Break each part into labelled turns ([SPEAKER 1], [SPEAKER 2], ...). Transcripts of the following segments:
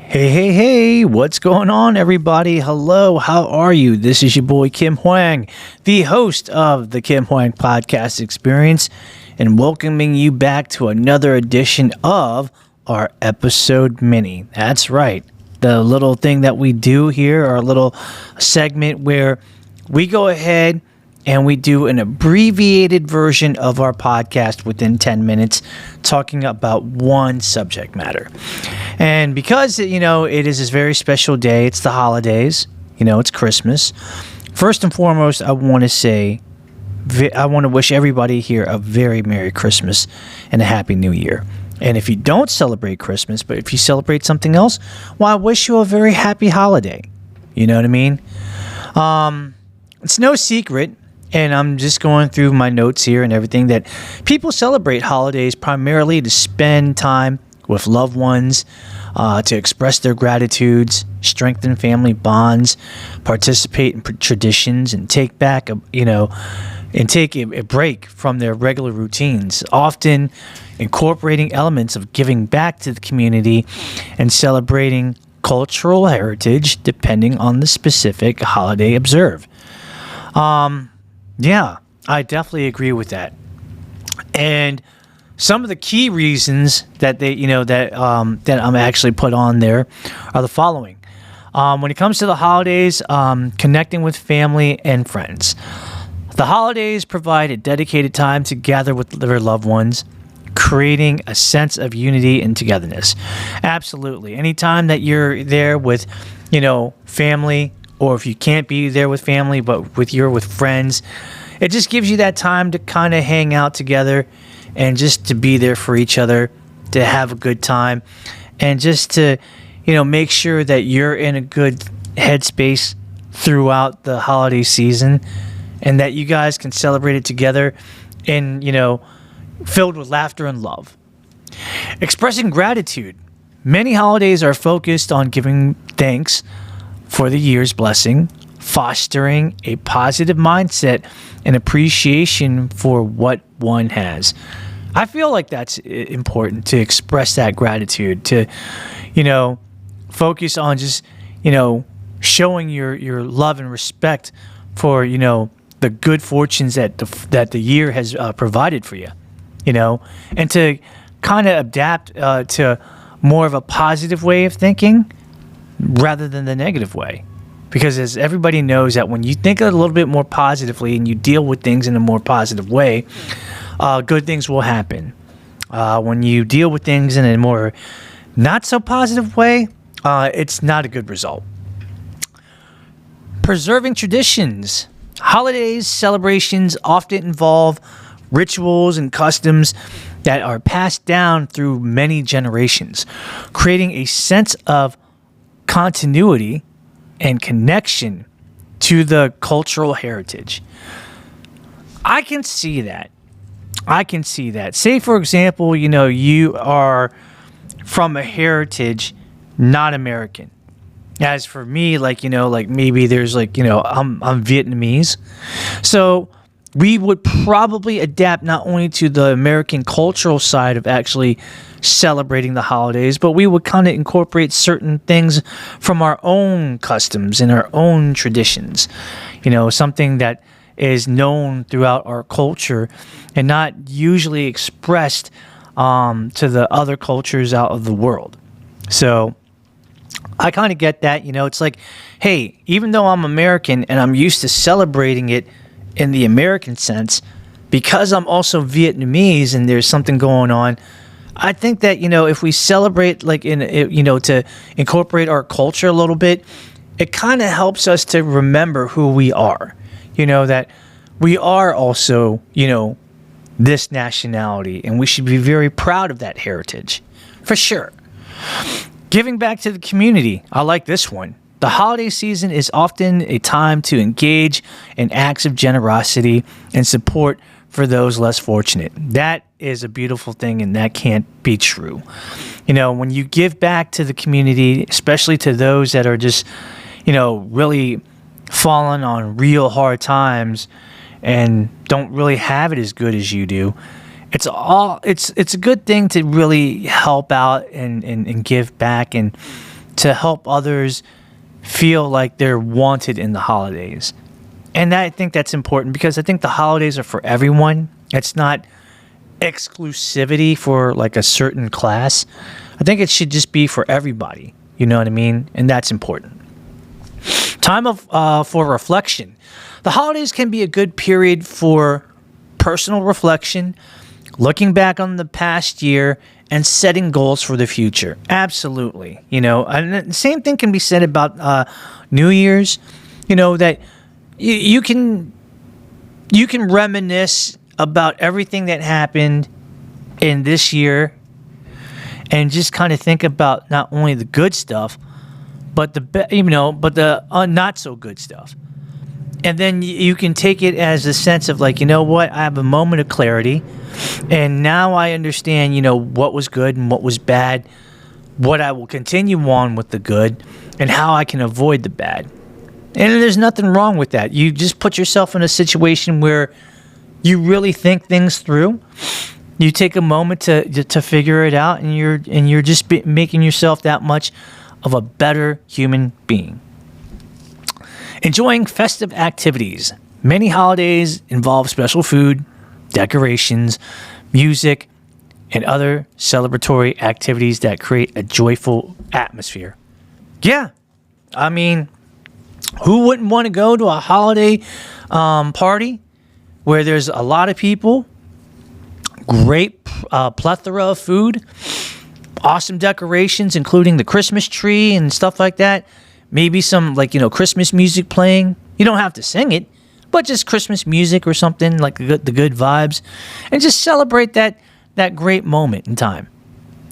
[SPEAKER 1] Hey, what's going on, everybody? Hello, how are you? This is your boy Kim Hoang, the host of the Kim Hoang Podcast Experience, and welcoming you back to another edition of our episode mini. That's right, the little thing that we do here, our little segment where we go ahead and we do an abbreviated version of our podcast within 10 minutes, talking about one subject matter. And because, it is this very special day, it's the holidays, it's Christmas. First and foremost, I want to wish everybody here a very Merry Christmas and a Happy New Year. And if you don't celebrate Christmas, but if you celebrate something else, well, I wish you a very happy holiday. You know what I mean? It's no secret, and I'm just going through my notes here and everything, that people celebrate holidays primarily to spend time with loved ones, to express their gratitudes, strengthen family bonds, participate in traditions, and take a break from their regular routines, often incorporating elements of giving back to the community and celebrating cultural heritage depending on the specific holiday observed. Yeah, I definitely agree with that. And some of the key reasons that that I'm actually put on there are the following. When it comes to the holidays, connecting with family and friends. The holidays provide a dedicated time to gather with their loved ones, creating a sense of unity and togetherness. Absolutely. Anytime that you're there with, family, or if you can't be there with family, but with friends, it just gives you that time to kind of hang out together and just to be there for each other, to have a good time, and just to, make sure that you're in a good headspace throughout the holiday season, and that you guys can celebrate it together and, filled with laughter and love. Expressing gratitude. Many holidays are focused on giving thanks for the year's blessing, fostering a positive mindset and appreciation for what one has. I feel like that's important, to express that gratitude, to, focus on just, showing your love and respect for, the good fortunes that the year has provided for you, and to kind of adapt to more of a positive way of thinking rather than the negative way. Because as everybody knows, that when you think a little bit more positively and you deal with things in a more positive way, good things will happen. When you deal with things in a more not so positive way, it's not a good result. Preserving traditions. Holidays, celebrations often involve rituals and customs that are passed down through many generations, creating a sense of continuity and connection to the cultural heritage. I can see that. Say, for example, you are from a heritage not American. As for me, maybe there's I'm Vietnamese. So we would probably adapt not only to the American cultural side of actually celebrating the holidays, but we would kind of incorporate certain things from our own customs and our own traditions. Something that is known throughout our culture and not usually expressed to the other cultures out of the world. So I kind of get that. It's like, hey, even though I'm American and I'm used to celebrating it in the American sense, because I'm also Vietnamese and there's something going on, I think that, if we celebrate to incorporate our culture a little bit, it kind of helps us to remember who we are, that we are also, this nationality, and we should be very proud of that heritage, for sure. Giving back to the community. I like this one. The holiday season is often a time to engage in acts of generosity and support for those less fortunate. That is a beautiful thing, and that can't be true. When you give back to the community, especially to those that are just, really fallen on real hard times and don't really have it as good as you do, it's a good thing to really help out and give back and to help others feel like they're wanted in the holidays. And I think that's important because I think the holidays are for everyone. It's not exclusivity for like a certain class. I think it should just be for everybody. You know what I mean? And that's important. Time for reflection. The holidays can be a good period for personal reflection, looking back on the past year, and setting goals for the future. Absolutely. And the same thing can be said about New Year's. That you can reminisce about everything that happened in this year and just kind of think about not only the good stuff, but the not so good stuff. And then you can take it as a sense of like, what? I have a moment of clarity, and now I understand, what was good and what was bad, what I will continue on with the good, and how I can avoid the bad. And there's nothing wrong with that. You just put yourself in a situation where you really think things through. You take a moment to figure it out, and you're just making yourself that much of a better human being. Enjoying festive activities. Many holidays involve special food, decorations, music, and other celebratory activities that create a joyful atmosphere. Yeah, I mean, who wouldn't want to go to a holiday party where there's a lot of people, great plethora of food, awesome decorations, including the Christmas tree and stuff like that. Maybe some Christmas music playing. You don't have to sing it, but just Christmas music or something like the good vibes, and just celebrate that great moment in time.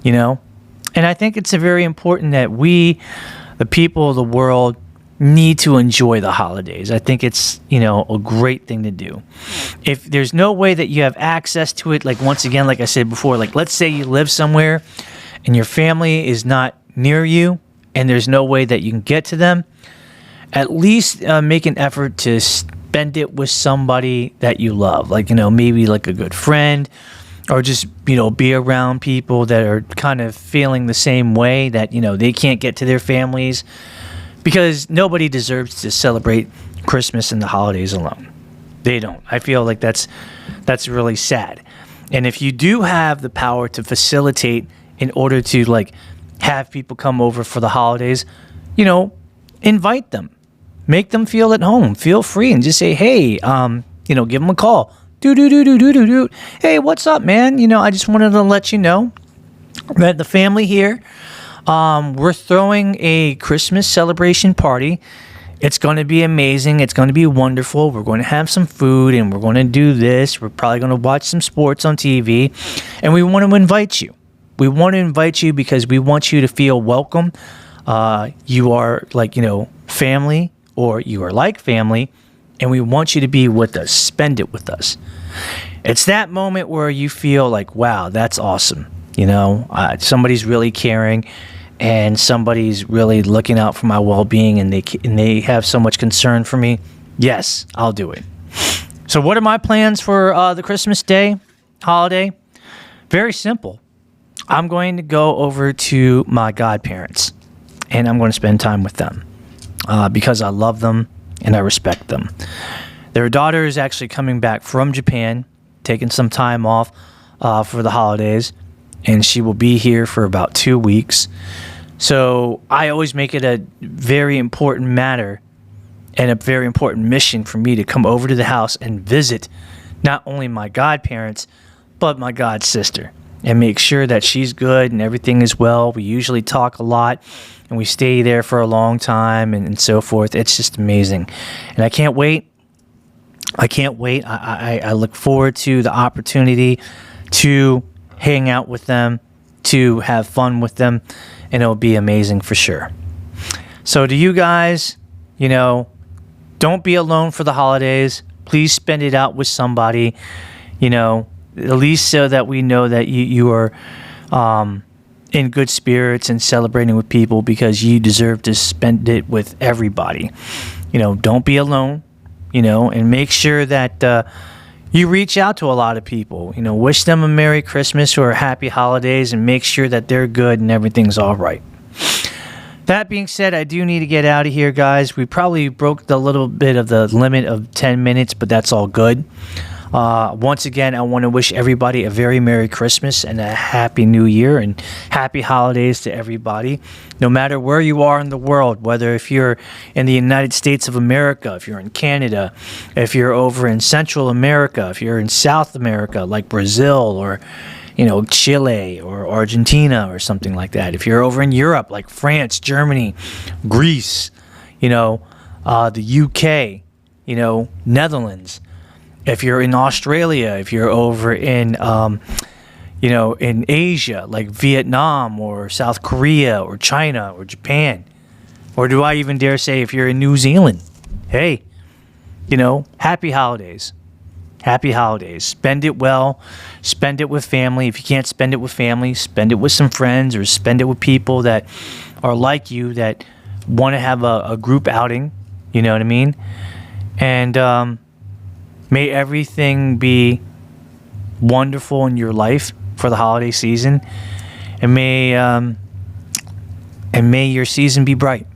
[SPEAKER 1] And I think it's very important that we, the people of the world, need to enjoy the holidays. I think it's a great thing to do. If there's no way that you have access to it, once again, like I said before, let's say you live somewhere and your family is not near you, and there's no way that you can get to them, at least make an effort to spend it with somebody that you love. Maybe like a good friend, or just, be around people that are kind of feeling the same way, that, they can't get to their families, because nobody deserves to celebrate Christmas and the holidays alone. They don't. I feel like that's really sad. And if you do have the power to facilitate in order to have people come over for the holidays, invite them, make them feel at home, feel free, and just say, hey, give them a call. Do. Hey, what's up, man? I just wanted to let you know that the family here, we're throwing a Christmas celebration party. It's going to be amazing. It's going to be wonderful. We're going to have some food, and we're going to do this. We're probably going to watch some sports on TV, and we want to invite you. We want to invite you because we want you to feel welcome. You are family, or you are like family, and we want you to be with us. Spend it with us. It's that moment where you feel like, wow, that's awesome. Somebody's really caring, and somebody's really looking out for my well-being, and they have so much concern for me. Yes, I'll do it. So what are my plans for the Christmas Day holiday? Very simple. I'm going to go over to my godparents, and I'm going to spend time with them because I love them and I respect them. Their daughter is actually coming back from Japan, taking some time off for the holidays, and she will be here for about 2 weeks. So I always make it a very important matter and a very important mission for me to come over to the house and visit not only my godparents, but my god sister, and make sure that she's good and everything is well. We usually talk a lot, and we stay there for a long time, and so forth. It's just amazing. And I can't wait. I look forward to the opportunity to hang out with them, to have fun with them, and it'll be amazing for sure. So to you guys, don't be alone for the holidays. Please spend it out with somebody, at least so that we know that you are in good spirits and celebrating with people, because you deserve to spend it with everybody. Don't be alone, and make sure that you reach out to a lot of people. Wish them a Merry Christmas or a Happy Holidays, and make sure that they're good and everything's all right. That being said, I do need to get out of here, guys. We probably broke the little bit of the limit of 10 minutes, but that's all good. Once again, I want to wish everybody a very Merry Christmas and a Happy New Year and Happy Holidays to everybody. No matter where you are in the world, whether if you're in the United States of America, if you're in Canada, if you're over in Central America, if you're in South America like Brazil or Chile or Argentina or something like that. If you're over in Europe like France, Germany, Greece, the UK, Netherlands. If you're in Australia, if you're over in, in Asia, like Vietnam or South Korea or China or Japan, or do I even dare say if you're in New Zealand, hey, happy holidays. Happy holidays. Spend it well. Spend it with family. If you can't spend it with family, spend it with some friends or spend it with people that are like you that want to have a group outing. You know what I mean? And, may everything be wonderful in your life for the holiday season, and may your season be bright.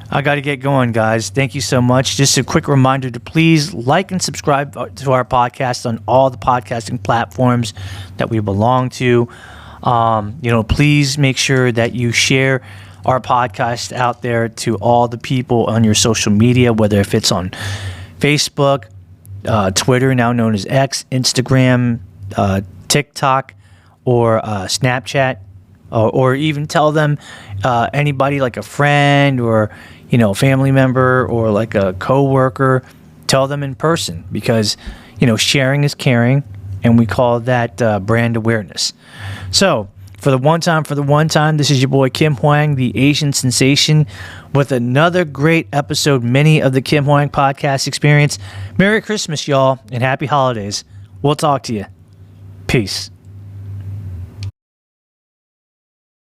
[SPEAKER 1] I got to get going, guys. Thank you so much. Just a quick reminder to please like and subscribe to our podcast on all the podcasting platforms that we belong to. Please make sure that you share our podcast out there to all the people on your social media, whether if it's on Facebook, Twitter, now known as X, Instagram, TikTok, or Snapchat, or even tell them anybody like a friend or family member or like a coworker, tell them in person because sharing is caring, and we call that brand awareness. So for the one time, this is your boy Kim Hoang, the Asian sensation, with another great episode mini of the Kim Hoang Podcast Experience. Merry Christmas, y'all, and Happy Holidays. We'll talk to you. Peace.